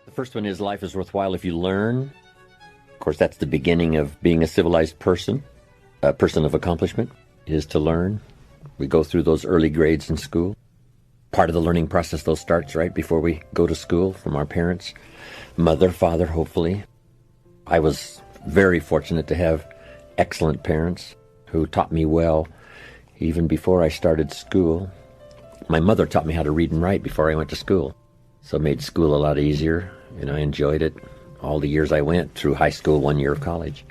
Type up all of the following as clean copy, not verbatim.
The first one is life is worthwhile if you learn. Of course, that's the beginning of being a civilized person, a person of accomplishment, is to learn. We go through those early grades in school. Part of the learning process, though, starts right before we go to school from our parents, mother, father, hopefully. I was very fortunate to have excellent parents who taught me well even before I started school. My mother taught me how to read and write before I went to school, so it made school a lot easier, and I enjoyed it all the years I went through high school, 1 year of college.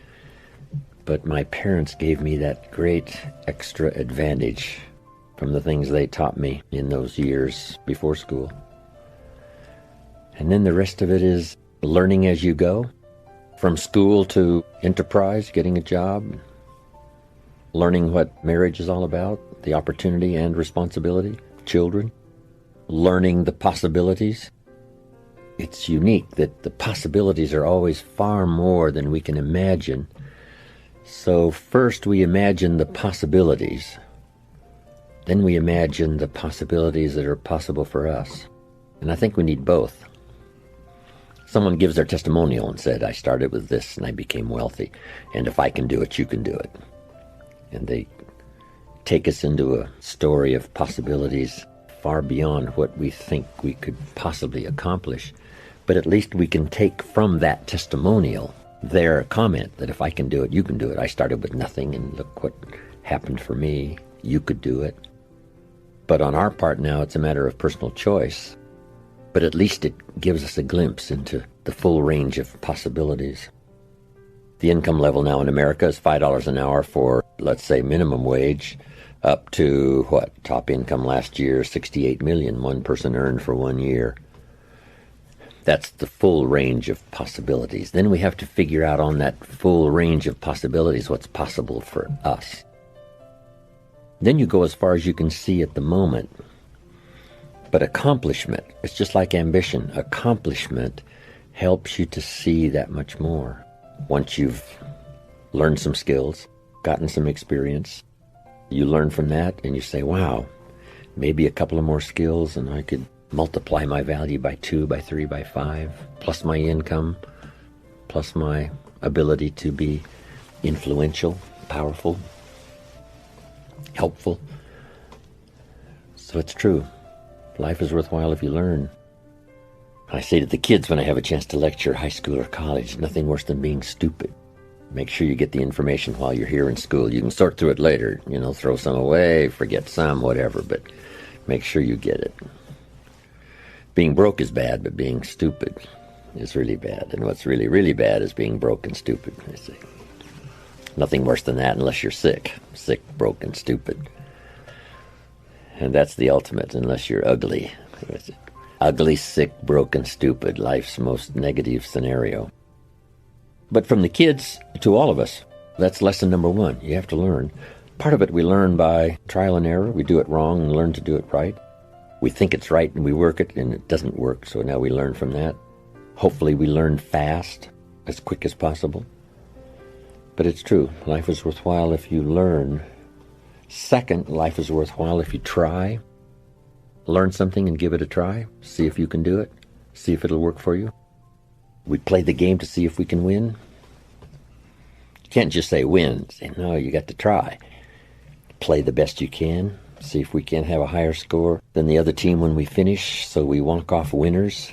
But my parents gave me that great extra advantage from the things they taught me in those years before school. And then the rest of it is learning as you go, from school to enterprise, getting a job, learning what marriage is all about, the opportunity and responsibility, children, learning the possibilities. It's unique that the possibilities are always far more than we can imagine. So first we imagine the possibilities. Then we imagine the possibilities that are possible for us. And I think we need both. Someone gives their testimonial and said, I started with this and I became wealthy. And if I can do it, you can do it. And they take us into a story of possibilities far beyond what we think we could possibly accomplish. But at least we can take from that testimonial their comment that if I can do it, you can do it. I started with nothing and look what happened for me. You could do it. But on our part now, it's a matter of personal choice. But at least it gives us a glimpse into the full range of possibilities. The income level now in America is $5 an hour for, let's say, minimum wage, up to what? Top income last year, $68 million, one person earned for 1 year. That's the full range of possibilities. Then we have to figure out on that full range of possibilities what's possible for us. Then you go as far as you can see at the moment. But accomplishment, it's just like ambition. Accomplishment helps you to see that much more. Once you've learned some skills, gotten some experience, you learn from that and you say, wow, maybe a couple of more skills and I could multiply my value by 2, by 3, by 5, plus my income, plus my ability to be influential, powerful, helpful. So it's true. Life is worthwhile if you learn. I say to the kids when I have a chance to lecture high school or college, nothing worse than being stupid. Make sure you get the information while you're here in school. You can sort through it later, throw some away, forget some, whatever, but make sure you get it. Being broke is bad, but being stupid is really bad. And what's really, really bad is being broke and stupid, I say. Nothing worse than that unless you're sick. Sick, broke, and stupid. And that's the ultimate, unless you're ugly. Ugly, sick, broken, stupid, life's most negative scenario. But from the kids to all of us, that's lesson number 1. You have to learn. Part of it we learn by trial and error. We do it wrong and learn to do it right. We think it's right and we work it and it doesn't work, so now we learn from that. Hopefully we learn fast, as quick as possible. But it's true, life is worthwhile if you learn. Second, life is worthwhile if you try. Learn something and give it a try. See if you can do it. See if it'll work for you. We play the game to see if we can win. You can't just say win. Say, no, you got to try. Play the best you can. See if we can have a higher score than the other team when we finish, so we walk off winners.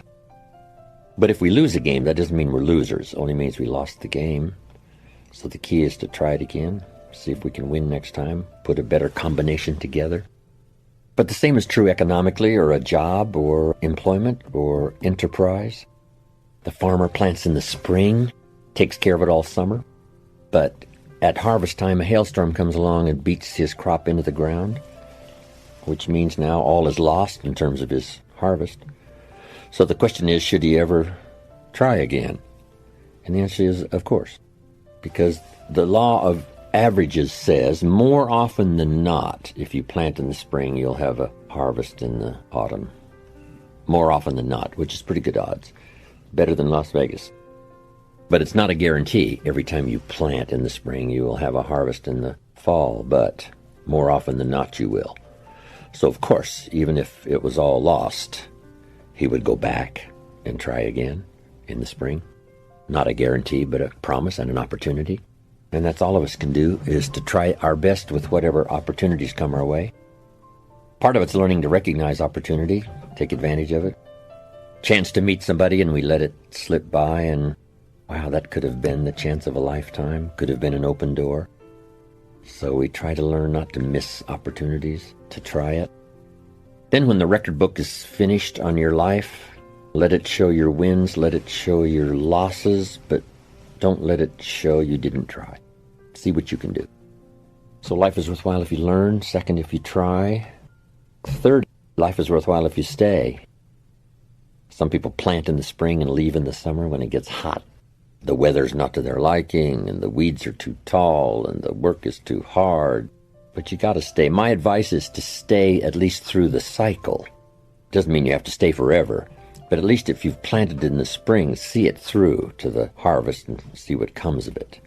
But if we lose a game, that doesn't mean we're losers. It only means we lost the game. So the key is to try it again. See if we can win next time. Put a better combination together. But the same is true economically, or a job, or employment, or enterprise. The farmer plants in the spring, takes care of it all summer. But at harvest time, a hailstorm comes along and beats his crop into the ground, which means now all is lost in terms of his harvest. So the question is, should he ever try again? And the answer is, of course. Because the law of averages says more often than not, if you plant in the spring, you'll have a harvest in the autumn. More often than not, which is pretty good odds. Better than Las Vegas. But it's not a guarantee. Every time you plant in the spring, you will have a harvest in the fall, but more often than not, you will. So, of course, even if it was all lost, he would go back and try again. in the spring. Not a guarantee, but a promise and an opportunity. And that's all of us can do, is to try our best with whatever opportunities come our way. Part of it's learning to recognize opportunity, take advantage of it. Chance to meet somebody and we let it slip by, and wow, that could have been the chance of a lifetime, could have been an open door. So we try to learn not to miss opportunities, to try it. Then when the record book is finished on your life, let it show your wins, let it show your losses, but don't let it show you didn't try. See what you can do. So life is worthwhile if you learn. Second, if you try. Third, life is worthwhile if you stay. Some people plant in the spring and leave in the summer when it gets hot. The weather's not to their liking, and the weeds are too tall, and the work is too hard. But you got to stay. My advice is to stay at least through the cycle. Doesn't mean you have to stay forever, but at least if you've planted in the spring, see it through to the harvest and see what comes of it.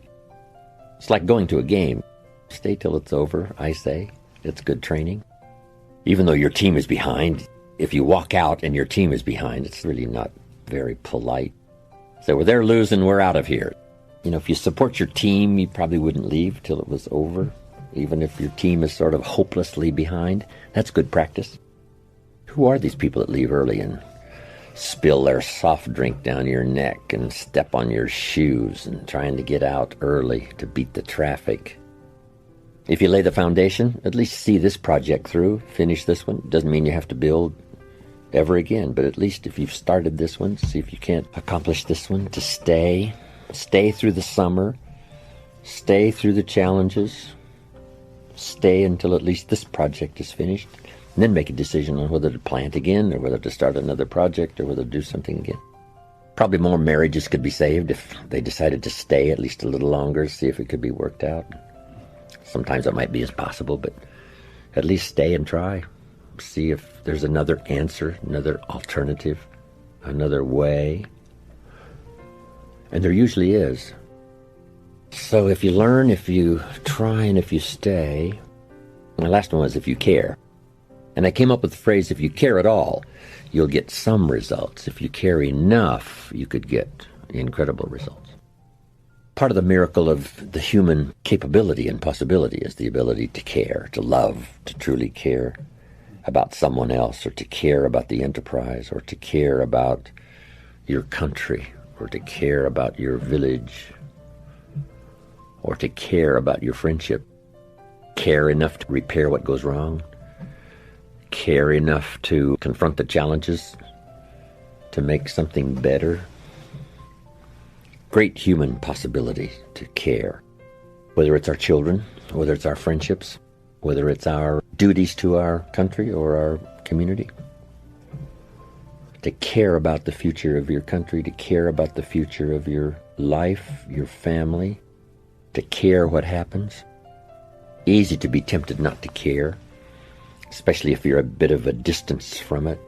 It's like going to a game. Stay till it's over, I say. It's good training. Even though your team is behind, if you walk out and your team is behind, it's really not very polite. So well, they're losing, we're out of here. You know, if you support your team, you probably wouldn't leave till it was over. Even if your team is sort of hopelessly behind, that's good practice. Who are these people that leave early and spill their soft drink down your neck and step on your shoes and trying to get out early to beat the traffic? If you lay the foundation, at least see this project through, finish this one. Doesn't mean you have to build ever again, but at least if you've started this one, see if you can't accomplish this one, to stay through the summer, stay through the challenges, stay until at least this project is finished, and then make a decision on whether to plant again or whether to start another project or whether to do something again. Probably more marriages could be saved if they decided to stay at least a little longer, see if it could be worked out. Sometimes it might be as possible, but at least stay and try. See if there's another answer, another alternative, another way. And there usually is. So if you learn, if you try, and if you stay. My last one was if you care. And I came up with the phrase, if you care at all, you'll get some results. If you care enough, you could get incredible results. Part of the miracle of the human capability and possibility is the ability to care, to love, to truly care about someone else, or to care about the enterprise, or to care about your country, or to care about your village, or to care about your friendship. Care enough to repair what goes wrong. Care enough to confront the challenges, to make something better. Great human possibility to care. Whether it's our children, whether it's our friendships, whether it's our duties to our country or our community. To care about the future of your country, to care about the future of your life, your family, to care what happens. Easy to be tempted not to care, especially if you're a bit of a distance from it.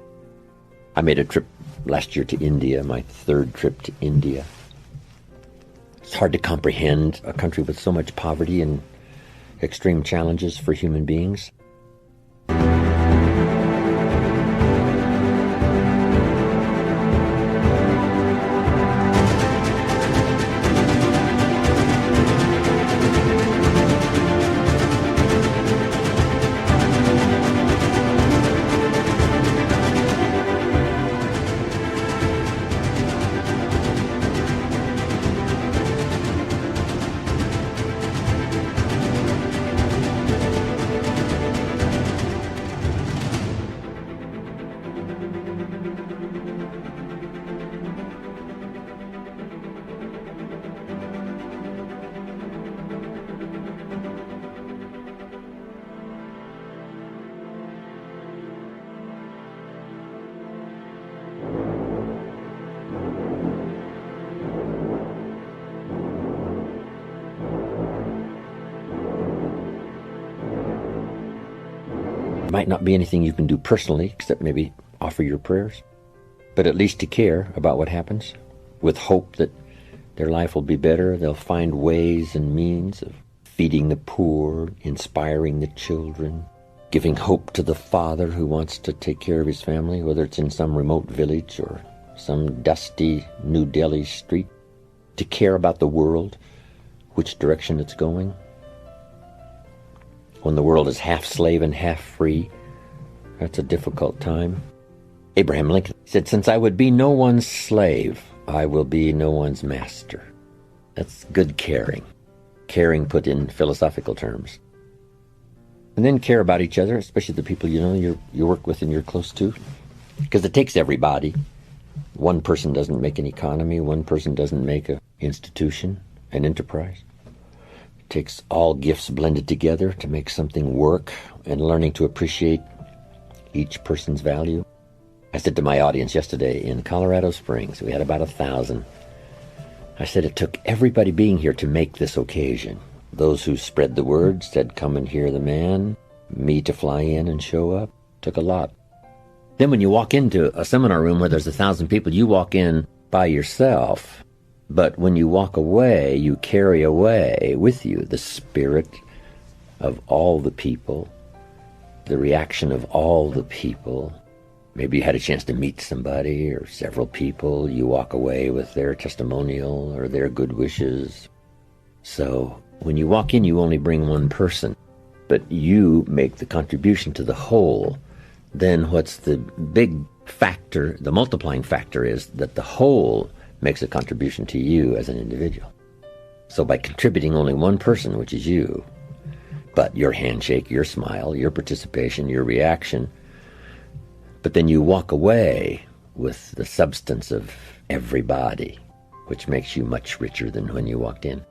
I made a trip last year to India, my third trip to India. It's hard to comprehend a country with so much poverty and extreme challenges for human beings. It might not be anything you can do personally, except maybe offer your prayers, but at least to care about what happens, with hope that their life will be better. They'll find ways and means of feeding the poor, inspiring the children, giving hope to the father who wants to take care of his family, whether it's in some remote village or some dusty New Delhi street, to care about the world, which direction it's going. When the world is half slave and half free, that's a difficult time. Abraham Lincoln said, "Since I would be no one's slave, I will be no one's master." That's good caring. Caring put in philosophical terms. And then care about each other, especially the people you work with and you're close to. Because it takes everybody. One person doesn't make an economy. One person doesn't make an institution, an enterprise. It takes all gifts blended together to make something work, and learning to appreciate each person's value. I said to my audience yesterday in Colorado Springs, we had about 1,000. I said it took everybody being here to make this occasion. Those who spread the word, said, "Come and hear the man," me to fly in and show up. Took a lot. Then when you walk into a seminar room where there's 1,000 people, you walk in by yourself. But when you walk away, you carry away with you the spirit of all the people, the reaction of all the people. Maybe you had a chance to meet somebody or several people. You walk away with their testimonial or their good wishes. So when you walk in, you only bring one person, but you make the contribution to the whole. Then what's the big factor, the multiplying factor, is that the whole makes a contribution to you as an individual. So by contributing only one person, which is you, but your handshake, your smile, your participation, your reaction, but then you walk away with the substance of everybody, which makes you much richer than when you walked in.